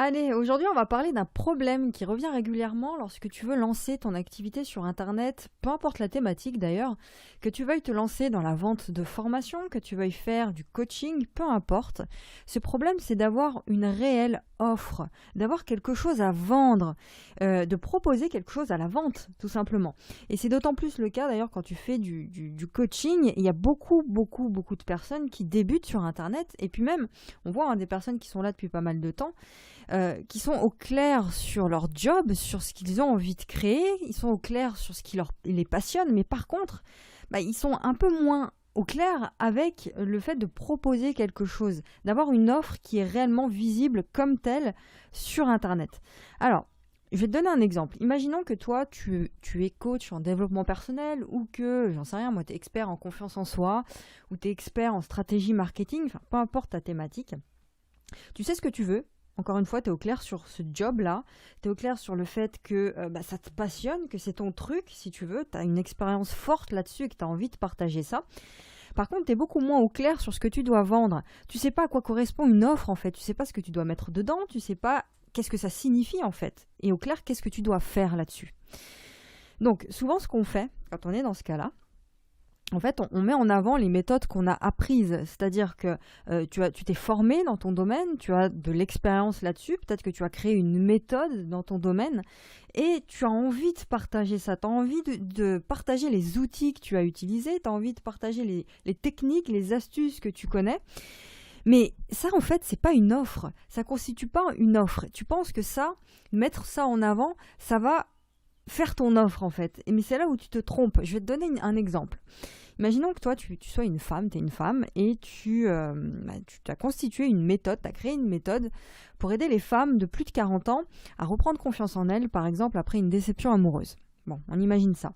Allez, aujourd'hui, on va parler d'un problème qui revient régulièrement lorsque tu veux lancer ton activité sur Internet, peu importe la thématique d'ailleurs, que tu veuilles te lancer dans la vente de formation, que tu veuilles faire du coaching, peu importe. Ce problème, c'est d'avoir une réelle offre, d'avoir quelque chose à vendre, de proposer quelque chose à la vente, tout simplement. Et c'est d'autant plus le cas d'ailleurs quand tu fais du coaching. Il y a beaucoup de personnes qui débutent sur Internet, et puis même, on voit des personnes qui sont là depuis pas mal de temps, qui sont au clair sur leur job, sur ce qu'ils ont envie de créer, ils sont au clair sur ce qui les passionne, mais par contre, ils sont un peu moins au clair avec le fait de proposer quelque chose, d'avoir une offre qui est réellement visible comme telle sur Internet. Alors, je vais te donner un exemple. Imaginons que toi, tu es coach en développement personnel ou que, j'en sais rien, moi, tu es expert en confiance en soi ou tu es expert en stratégie marketing, enfin, peu importe ta thématique. Tu sais ce que tu veux. Encore une fois, tu es au clair sur ce job-là, tu es au clair sur le fait que ça te passionne, que c'est ton truc, si tu veux, tu as une expérience forte là-dessus et que tu as envie de partager ça. Par contre, tu es beaucoup moins au clair sur ce que tu dois vendre. Tu sais pas à quoi correspond une offre en fait, tu sais pas ce que tu dois mettre dedans, tu sais pas qu'est-ce que ça signifie en fait. Et au clair, qu'est-ce que tu dois faire là-dessus. Donc, souvent ce qu'on fait, quand on est dans ce cas-là, en fait, on met en avant les méthodes qu'on a apprises. C'est-à-dire que tu t'es formé dans ton domaine, tu as de l'expérience là-dessus, peut-être que tu as créé une méthode dans ton domaine et tu as envie de partager ça. Tu as envie de partager les outils que tu as utilisés, tu as envie de partager les techniques, les astuces que tu connais. Mais ça, en fait, c'est pas une offre. Ça constitue pas une offre. Tu penses que ça, mettre ça en avant, ça va faire ton offre, en fait. Mais c'est là où tu te trompes. Je vais te donner un exemple. Imaginons que toi, tu sois une femme, tu es une femme et tu as constitué une méthode, tu as créé une méthode pour aider les femmes de plus de 40 ans à reprendre confiance en elles, par exemple, après une déception amoureuse. Bon, on imagine ça.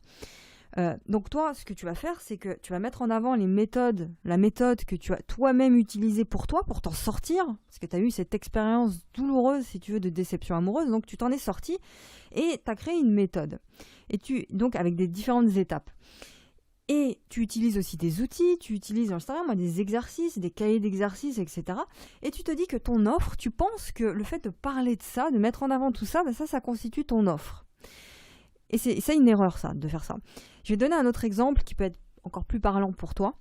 Donc toi, ce que tu vas faire, c'est que tu vas mettre en avant la méthode que tu as toi-même utilisée pour toi, pour t'en sortir, parce que tu as eu cette expérience douloureuse, si tu veux, de déception amoureuse, donc tu t'en es sorti et tu as créé une méthode. Et donc avec des différentes étapes. Et tu utilises aussi des outils, tu utilises des exercices, des cahiers d'exercices, etc. Et tu te dis que ton offre, tu penses que le fait de parler de ça, de mettre en avant tout ça, ça constitue ton offre. Et c'est une erreur, ça, de faire ça. Je vais donner un autre exemple qui peut être encore plus parlant pour toi.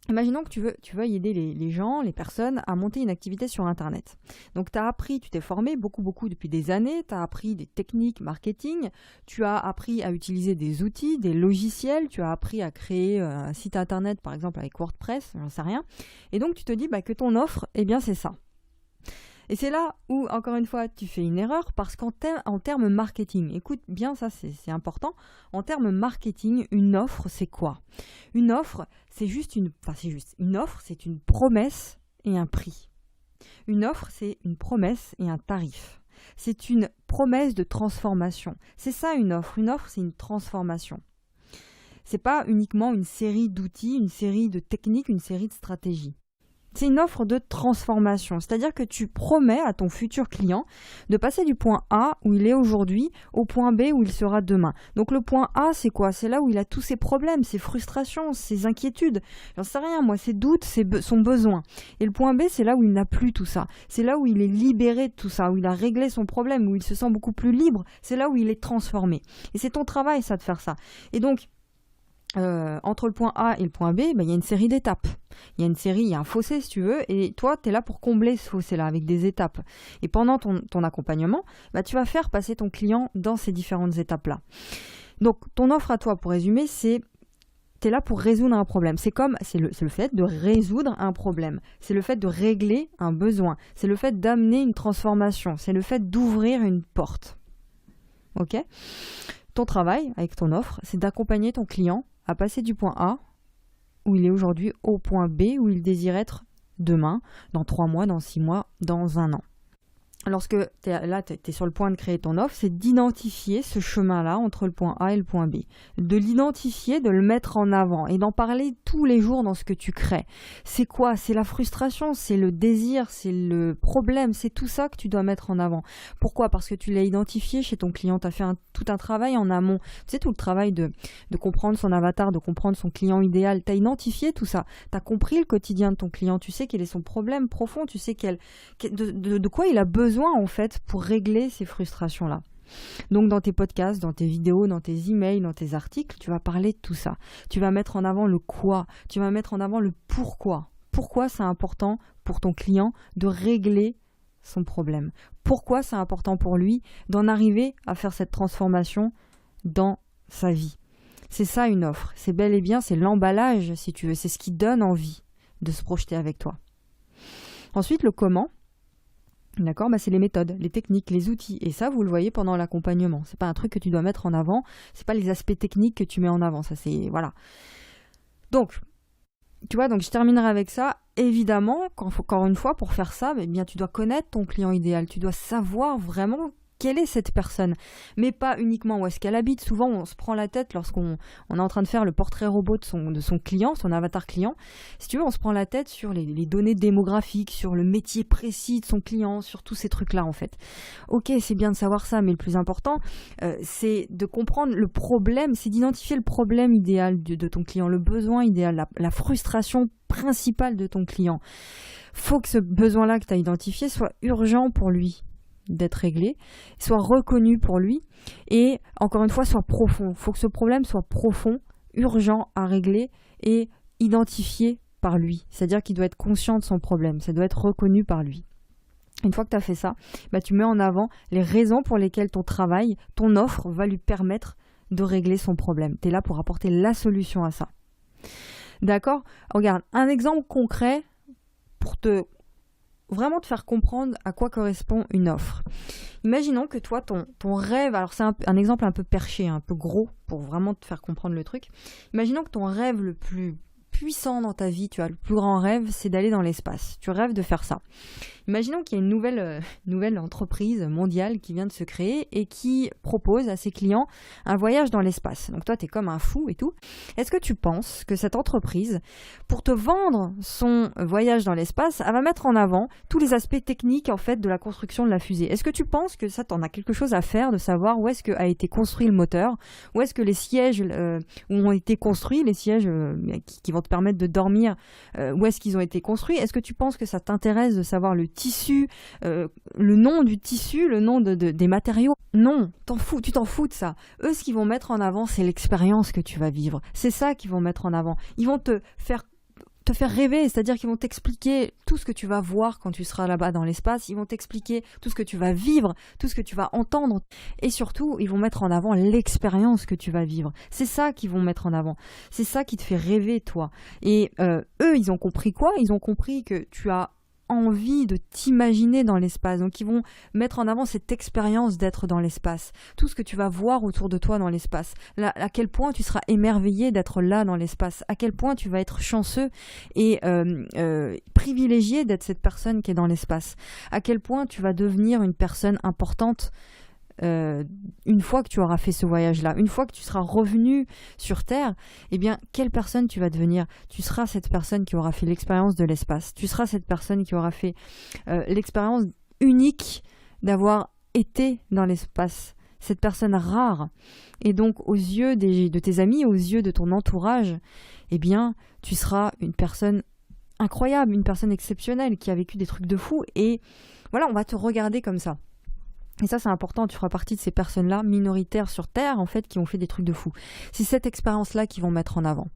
Imaginons que tu veux aider les gens, les personnes à monter une activité sur Internet. Donc tu as appris, tu t'es formé beaucoup depuis des années, tu as appris des techniques marketing, tu as appris à utiliser des outils, des logiciels, tu as appris à créer un site Internet par exemple avec WordPress, j'en sais rien. Et donc tu te dis que ton offre, c'est ça. Et c'est là où, encore une fois, tu fais une erreur parce qu'en termes marketing, écoute bien, ça c'est important, en termes marketing, une offre, c'est quoi? Une offre, une offre, c'est une promesse et un prix. Une offre, c'est une promesse et un tarif. C'est une promesse de transformation. C'est ça une offre. Une offre, c'est une transformation. C'est pas uniquement une série d'outils, une série de techniques, une série de stratégies. C'est une offre de transformation, c'est-à-dire que tu promets à ton futur client de passer du point A où il est aujourd'hui au point B où il sera demain. Donc le point A, c'est quoi? C'est là où il a tous ses problèmes, ses frustrations, ses inquiétudes, j'en sais rien moi, ses doutes, son besoin. Et le point B, c'est là où il n'a plus tout ça. C'est là où il est libéré de tout ça, où il a réglé son problème, où il se sent beaucoup plus libre. C'est là où il est transformé. Et c'est ton travail, ça, de faire ça. Et donc, entre le point A et le point B, il y a une série d'étapes. Il y a un fossé si tu veux, et toi, tu es là pour combler ce fossé-là avec des étapes. Et pendant ton accompagnement, tu vas faire passer ton client dans ces différentes étapes-là. Donc, ton offre à toi, pour résumer, c'est tu es là pour résoudre un problème. C'est le fait de résoudre un problème. C'est le fait de régler un besoin. C'est le fait d'amener une transformation. C'est le fait d'ouvrir une porte. Ok ? Ton travail avec ton offre, c'est d'accompagner ton client à passer du point A, où il est aujourd'hui, au point B, où il désire être demain, dans 3 mois, dans 6 mois, dans 1 an. Lorsque tu es sur le point de créer ton offre, c'est d'identifier ce chemin-là entre le point A et le point B. De l'identifier, de le mettre en avant et d'en parler tous les jours dans ce que tu crées. C'est quoi? C'est la frustration, c'est le désir, c'est le problème, c'est tout ça que tu dois mettre en avant. Pourquoi? Parce que tu l'as identifié chez ton client, tu as fait tout un travail en amont. Tu sais, tout le travail de comprendre son avatar, de comprendre son client idéal. Tu as identifié tout ça. Tu as compris le quotidien de ton client. Tu sais quel est son problème profond, tu sais de quoi il a besoin besoin en fait pour régler ces frustrations-là. Donc dans tes podcasts, dans tes vidéos, dans tes emails, dans tes articles, tu vas parler de tout ça. Tu vas mettre en avant le quoi, tu vas mettre en avant le pourquoi. Pourquoi c'est important pour ton client de régler son problème. Pourquoi c'est important pour lui d'en arriver à faire cette transformation dans sa vie. C'est ça une offre. C'est bel et bien, c'est l'emballage si tu veux. C'est ce qui donne envie de se projeter avec toi. Ensuite, le comment. D'accord, c'est les méthodes, les techniques, les outils. Et ça, vous le voyez pendant l'accompagnement. C'est pas un truc que tu dois mettre en avant. C'est pas les aspects techniques que tu mets en avant. Ça, c'est voilà. Donc, tu vois, donc je terminerai avec ça. Évidemment, encore une fois, pour faire ça, eh bien, tu dois connaître ton client idéal. Tu dois savoir vraiment quelle est cette personne, mais pas uniquement où est-ce qu'elle habite. Souvent, on se prend la tête lorsqu'on est en train de faire le portrait robot de son client, son avatar client. Si tu veux, on se prend la tête sur les données démographiques, sur le métier précis de son client, sur tous ces trucs-là, en fait. Ok, c'est bien de savoir ça, mais le plus important, c'est de comprendre le problème, c'est d'identifier le problème idéal de ton client, le besoin idéal, la frustration principale de ton client. Faut que ce besoin-là que tu as identifié soit urgent pour lui d'être réglé, soit reconnu pour lui et encore une fois soit profond. Il faut que ce problème soit profond, urgent à régler et identifié par lui. C'est-à-dire qu'il doit être conscient de son problème, ça doit être reconnu par lui. Une fois que tu as fait ça, tu mets en avant les raisons pour lesquelles ton travail, ton offre va lui permettre de régler son problème. Tu es là pour apporter la solution à ça. D'accord ? Regarde, un exemple concret pour vraiment te faire comprendre à quoi correspond une offre. Imaginons que toi, ton rêve, alors c'est un exemple un peu perché, un peu gros, pour vraiment te faire comprendre le truc. Imaginons que ton rêve le plus puissant dans ta vie, tu as le plus grand rêve, c'est d'aller dans l'espace. Tu rêves de faire ça. Imaginons qu'il y a une nouvelle entreprise mondiale qui vient de se créer et qui propose à ses clients un voyage dans l'espace. Donc toi, tu es comme un fou et tout. Est-ce que tu penses que cette entreprise, pour te vendre son voyage dans l'espace, elle va mettre en avant tous les aspects techniques en fait de la construction de la fusée? Est-ce que tu penses que ça, t'en as quelque chose à faire de savoir où est-ce qu'a été construit le moteur, où est-ce que les sièges où ont été construits, les sièges qui vont te permettre de dormir, où est-ce qu'ils ont été construits? Est-ce que tu penses que ça t'intéresse de savoir le tissu, le nom du tissu, le nom des matériaux? Non, tu t'en fous de ça. Eux, ce qu'ils vont mettre en avant, c'est l'expérience que tu vas vivre. C'est ça qu'ils vont mettre en avant. Ils vont te faire rêver, c'est-à-dire qu'ils vont t'expliquer tout ce que tu vas voir quand tu seras là-bas dans l'espace, ils vont t'expliquer tout ce que tu vas vivre, tout ce que tu vas entendre, et surtout, ils vont mettre en avant l'expérience que tu vas vivre. C'est ça qu'ils vont mettre en avant. C'est ça qui te fait rêver, toi. Et eux, ils ont compris quoi? Ils ont compris que tu as envie de t'imaginer dans l'espace. Donc ils vont mettre en avant cette expérience d'être dans l'espace, tout ce que tu vas voir autour de toi dans l'espace, à quel point tu seras émerveillé d'être là dans l'espace, à quel point tu vas être chanceux et privilégié d'être cette personne qui est dans l'espace, à quel point tu vas devenir une personne importante une fois que tu auras fait ce voyage-là, une fois que tu seras revenu sur Terre, eh bien, quelle personne tu vas devenir? Tu seras cette personne qui aura fait l'expérience de l'espace. Tu seras cette personne qui aura fait l'expérience unique d'avoir été dans l'espace. Cette personne rare. Et donc, aux yeux de tes amis, aux yeux de ton entourage, eh bien, tu seras une personne incroyable, une personne exceptionnelle qui a vécu des trucs de fou. Et voilà, on va te regarder comme ça. Et ça, c'est important, tu feras partie de ces personnes-là, minoritaires sur Terre, en fait, qui ont fait des trucs de fou. C'est cette expérience-là qu'ils vont mettre en avant.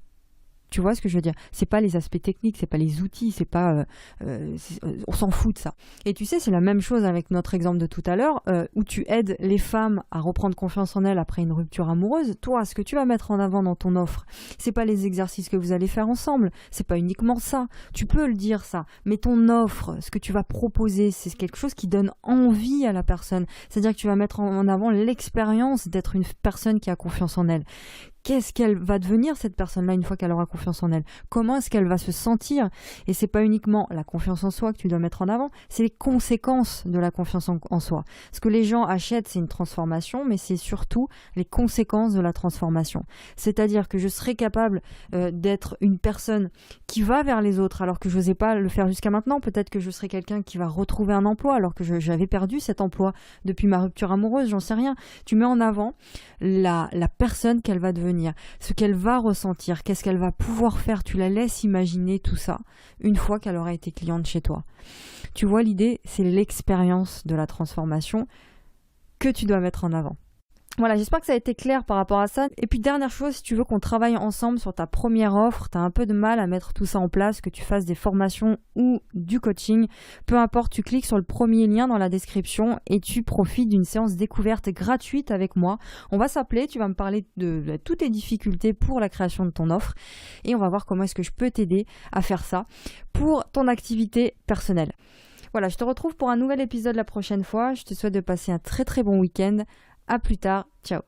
Tu vois ce que je veux dire? C'est pas les aspects techniques, c'est pas les outils, c'est pas... on s'en fout de ça. Et tu sais, c'est la même chose avec notre exemple de tout à l'heure, où tu aides les femmes à reprendre confiance en elles après une rupture amoureuse. Toi, ce que tu vas mettre en avant dans ton offre, c'est pas les exercices que vous allez faire ensemble, c'est pas uniquement ça. Tu peux le dire ça, mais ton offre, ce que tu vas proposer, c'est quelque chose qui donne envie à la personne. C'est-à-dire que tu vas mettre en avant l'expérience d'être une personne qui a confiance en elle. Qu'est-ce qu'elle va devenir, cette personne-là, une fois qu'elle aura confiance en elle? Comment est-ce qu'elle va se sentir? Et c'est pas uniquement la confiance en soi que tu dois mettre en avant, c'est les conséquences de la confiance en soi. Ce que les gens achètent, c'est une transformation, mais c'est surtout les conséquences de la transformation. C'est-à-dire que je serai capable d'être une personne qui va vers les autres, alors que je n'osais pas le faire jusqu'à maintenant. Peut-être que je serai quelqu'un qui va retrouver un emploi, alors que j'avais perdu cet emploi depuis ma rupture amoureuse, j'en sais rien. Tu mets en avant la personne qu'elle va devenir, ce qu'elle va ressentir, qu'est-ce qu'elle va pouvoir faire, tu la laisses imaginer tout ça une fois qu'elle aura été cliente chez toi. Tu vois, l'idée, c'est l'expérience de la transformation que tu dois mettre en avant. Voilà, j'espère que ça a été clair par rapport à ça. Et puis dernière chose, si tu veux qu'on travaille ensemble sur ta première offre, tu as un peu de mal à mettre tout ça en place, que tu fasses des formations ou du coaching, peu importe, tu cliques sur le premier lien dans la description et tu profites d'une séance découverte gratuite avec moi. On va s'appeler, tu vas me parler de toutes tes difficultés pour la création de ton offre et on va voir comment est-ce que je peux t'aider à faire ça pour ton activité personnelle. Voilà, je te retrouve pour un nouvel épisode la prochaine fois. Je te souhaite de passer un très très bon week-end. À plus tard, ciao.